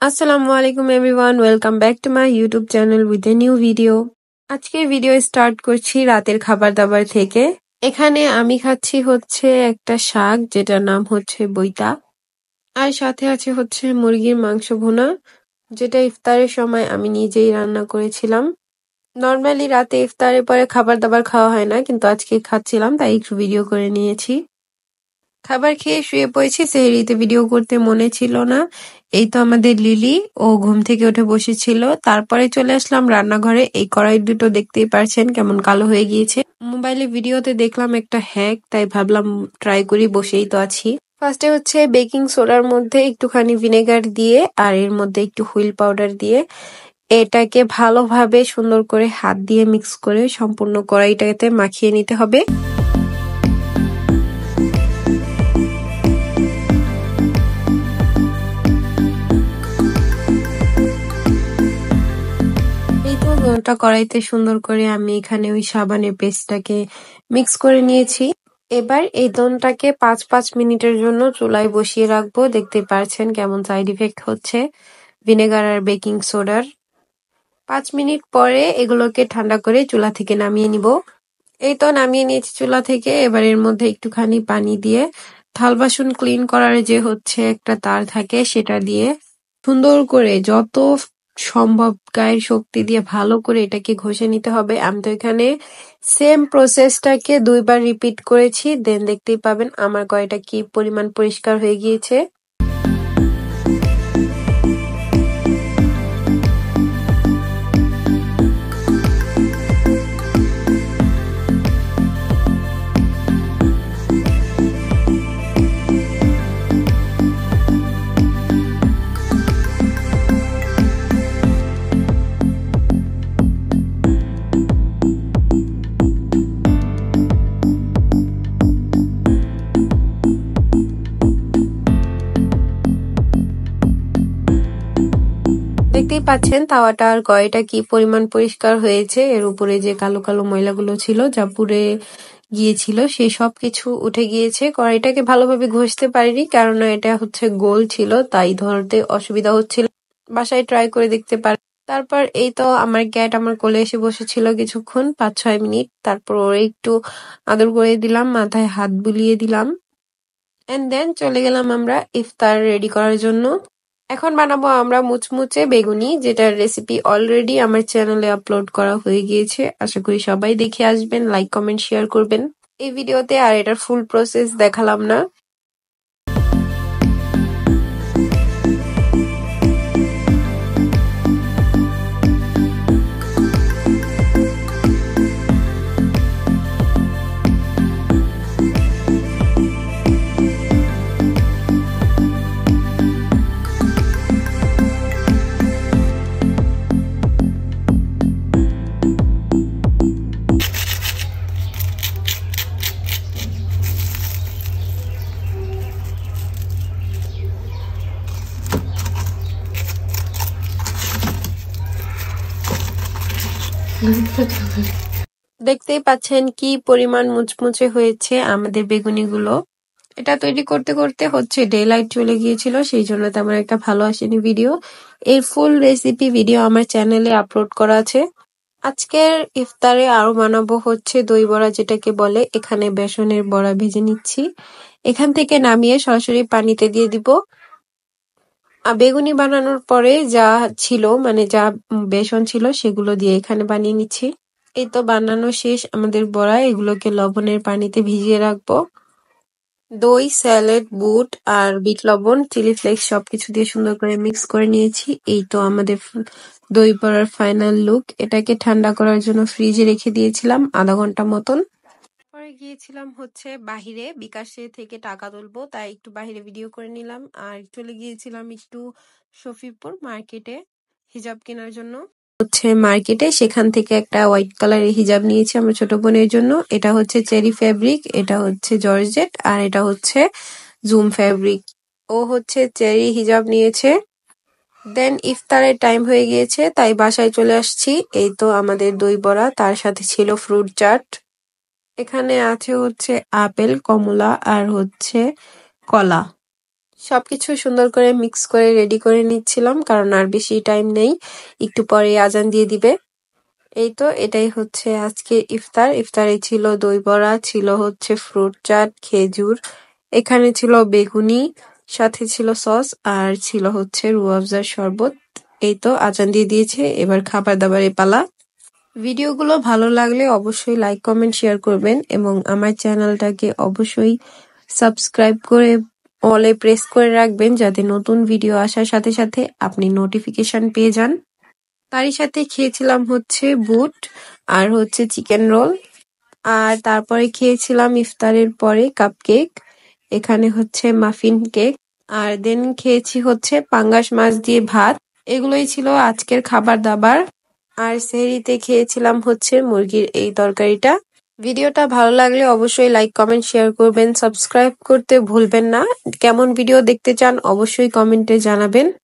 আসসালামু আলাইকুম everyone, welcome back to my YouTube channel with a new video. আজকের video start করছি রাতের খাবার দাবার থেকে। এখানে আমি খাচ্ছি হচ্ছে একটা শাক যেটার নাম হচ্ছে বইতা, আর সাথে আছে হচ্ছে মুরগির মাংস ভুনা, যেটা ইফতারের সময় আমি নিজেই রান্না করেছিলাম। নর্মালি রাতে ইফতারের পরে খাবার দাবার খাওয়া হয় না, কিন্তু আজকে খাচ্ছিলাম তাই একটু ভিডিও করে নিয়েছি। খাবার খেয়ে শুয়ে পড়েছি, সেহরিতে ভিডিও করতে মনে ছিল না। এই তো আমাদের লিলি, ও ঘুম থেকে উঠে বসেছিল। তারপরে চলে আসলাম রান্নাঘরে। এই কড়াই দুটো দেখতেই পারছেন কেমন কালো হয়ে গিয়েছে। মোবাইলে ভিডিওতে দেখলাম একটা হ্যাক, তাই ভাবলাম ট্রাই করি, বসেই তো আছি। ফার্স্টে হচ্ছে বেকিং সোডার মধ্যে একটুখানি ভিনেগার দিয়ে আর এর মধ্যে একটু হুইল পাউডার দিয়ে এটাকে ভালোভাবে সুন্দর করে হাত দিয়ে মিক্স করে সম্পূর্ণ কড়াইটাতে মাখিয়ে নিতে হবে। ওটা কড়াইতে সুন্দর করে আমি এখানে ওই সাবানের পেস্টটাকে মিক্স করে নিয়েছি। এবার এই দোনটাকে 5 মিনিটের জন্য চুলায় বসিয়ে রাখবো। দেখতে পারছেন কেমন সাইড ইফেক্ট হচ্ছে ভিনেগার আর বেকিং সোডার। 5 মিনিট পরে এগুলোকে ঠান্ডা করে চুলা থেকে নামিয়ে নিব। এই তো নামিয়ে নিয়েছি চুলা থেকে। এবার এর মধ্যে একটুখানি পানি দিয়ে থাল বাসন ক্লিন করার যে হচ্ছে একটা তার থাকে সেটা দিয়ে সুন্দর করে যত সম্ভব গায়ের শক্তি দিয়ে ভালো করে এটাকে ঘষে নিতে হবে। আমি তো এখানে সেম প্রসেসটাকে 2 বার রিপিট করেছি, দেন দেখতেই পাবেন আমার কড়াইটা কি পরিমাণ পরিষ্কার হয়ে গিয়েছে। দেখতেই পাচ্ছেন তাওয়াটা আর কড়াইটা কি পরিমাণ পরিষ্কার হয়েছে। এর উপরে যে কালো কালো ময়লাগুলো ছিল যা পুড়ে গিয়েছিল সেই সব কিছু উঠে গিয়েছে। কড়াইটাকে ভালোভাবে ঘষতে পারিনি, কারণ এটা হচ্ছে গোল ছিল, তাই ধরতে অসুবিধা হচ্ছিল। বাসায় ট্রাই করে দেখতে পারেন। তারপর এই তো আমার ক্যাট আমার কোলে এসে বসেছিল কিছুক্ষণ, 5-6 মিনিট। তারপর ওরে একটু আদর করে দিলাম, মাথায় হাত বুলিয়ে দিলাম, এন্ড দেন চলে গেলাম আমরা ইফতার রেডি করার জন্য। এখন বানাবো আমরা মুচমুচে বেগুনি, যেটার রেসিপি অলরেডি আমার চ্যানেলে আপলোড করা হয়ে গিয়েছে। আশা করি সবাই দেখে আসবেন, লাইক কমেন্ট শেয়ার করবেন এই ভিডিওতে। আর এটার ফুল প্রসেস দেখালাম না। দেখতেই পাচ্ছেন কি পরিমাণ মুচমুচে হয়েছে আমাদের বেগুনিগুলো। এটা তৈরি করতে করতে হচ্ছে ডে লাইট চলে গিয়েছিল, সেই জন্য তেমন একটা ভালো আসেনি ভিডিও। এর ফুল রেসিপি ভিডিও আমার চ্যানেলে আপলোড করা আছে। আজকের ইফতারে আরো বানাবো হচ্ছে দই বড়া, যেটাকে বলে। এখানে বেসনের বড়া ভেজে নিচ্ছি, এখান থেকে নামিয়ে সরাসরি পানিতে দিয়ে দিব। বেগুনি বানানোর পরে যা ছিল, মানে যা বেসন ছিল সেগুলো দিয়ে এখানে বানিয়ে নিচ্ছি। এই তো বানানো শেষ আমাদের বড়া। এগুলোকে লবণের পানিতে ভিজিয়ে রাখবো। দই, স্যালাড, বুট আর বিট লবণ, চিলি ফ্লেক্স সবকিছু দিয়ে সুন্দর করে মিক্স করে নিয়েছি। এই তো আমাদের দই বড়ার ফাইনাল লুক। এটাকে ঠান্ডা করার জন্য ফ্রিজে রেখে দিয়েছিলাম আধা ঘন্টা মতন। পরে গিয়েছিলাম হচ্ছে বাহিরে, বিকাশে থেকে টাকা তুলবো, তাই একটু বাহিরে ভিডিও করে নিলাম। আর চলে গিয়েছিলাম একটু শফিপুর মার্কেটে হিজাব কেনার জন্য। হচ্ছে মার্কেটে সেখান থেকে একটা হোয়াইট কালারের হিজাব নিয়েছি আমার ছোট বোনের জন্য। এটা হচ্ছে চেরি ফেব্রিক, এটা হচ্ছে জর্জেট, আর এটা হচ্ছে জুম ফেব্রিক। ও হচ্ছে চেরি হিজাব নিয়েছে। দেন ইফতারের টাইম হয়ে গিয়েছে, তাই বাসায় চলে আসছি। এই তো আমাদের দই বড়া, তার সাথে ছিল ফ্রুট চাট। এখানে আছে হচ্ছে আপেল, কমলা আর হচ্ছে কলা। সবকিছু সুন্দর করে মিক্স করে রেডি করে নিচ্ছিলাম, কারণ আর বেশি টাইম নেই, একটু পরে আজান দিয়ে দিবে। এই তো এটাই হচ্ছে আজকে ইফতার। ইফতারে ছিল দই বড়া, ছিল হচ্ছে ফ্রুট চাট, খেজুর, এখানে ছিল বেগুনি, সাথে ছিল সস, আর ছিল হচ্ছে রুহ আফজার শরবত। এই তো আজান দিয়ে দিয়েছে, এবার খাবার দাবারের পালা। ভিডিওগুলো ভালো লাগলে অবশ্যই লাইক কমেন্ট শেয়ার করবেন এবং আমার চ্যানেলটাকে অবশ্যই সাবস্ক্রাইব করে অলে প্রেস করে রাখবেন, যাতে নতুন ভিডিও আসার সাথে সাথে আপনি নোটিফিকেশন পেয়ে যান। তারই সাথে খেয়েছিলাম হচ্ছে বুট আর হচ্ছে চিকেন রোল। আর তারপরে খেয়েছিলাম ইফতারের পরে কাপকেক, এখানে হচ্ছে মাফিন কেক। আর দেন খেয়েছি হচ্ছে পাঙ্গাস মাছ দিয়ে ভাত। এগুলোই ছিল আজকের খাবার দাবার। আর সেহরিতে খেয়েছিলাম হচ্ছে মুরগির এই তরকারিটা। ভিডিওটা ভালো লাগলে অবশ্যই লাইক কমেন্ট শেয়ার করবেন, সাবস্ক্রাইব করতে ভুলবেন না। কেমন ভিডিও দেখতে চান অবশ্যই কমেন্টে জানাবেন।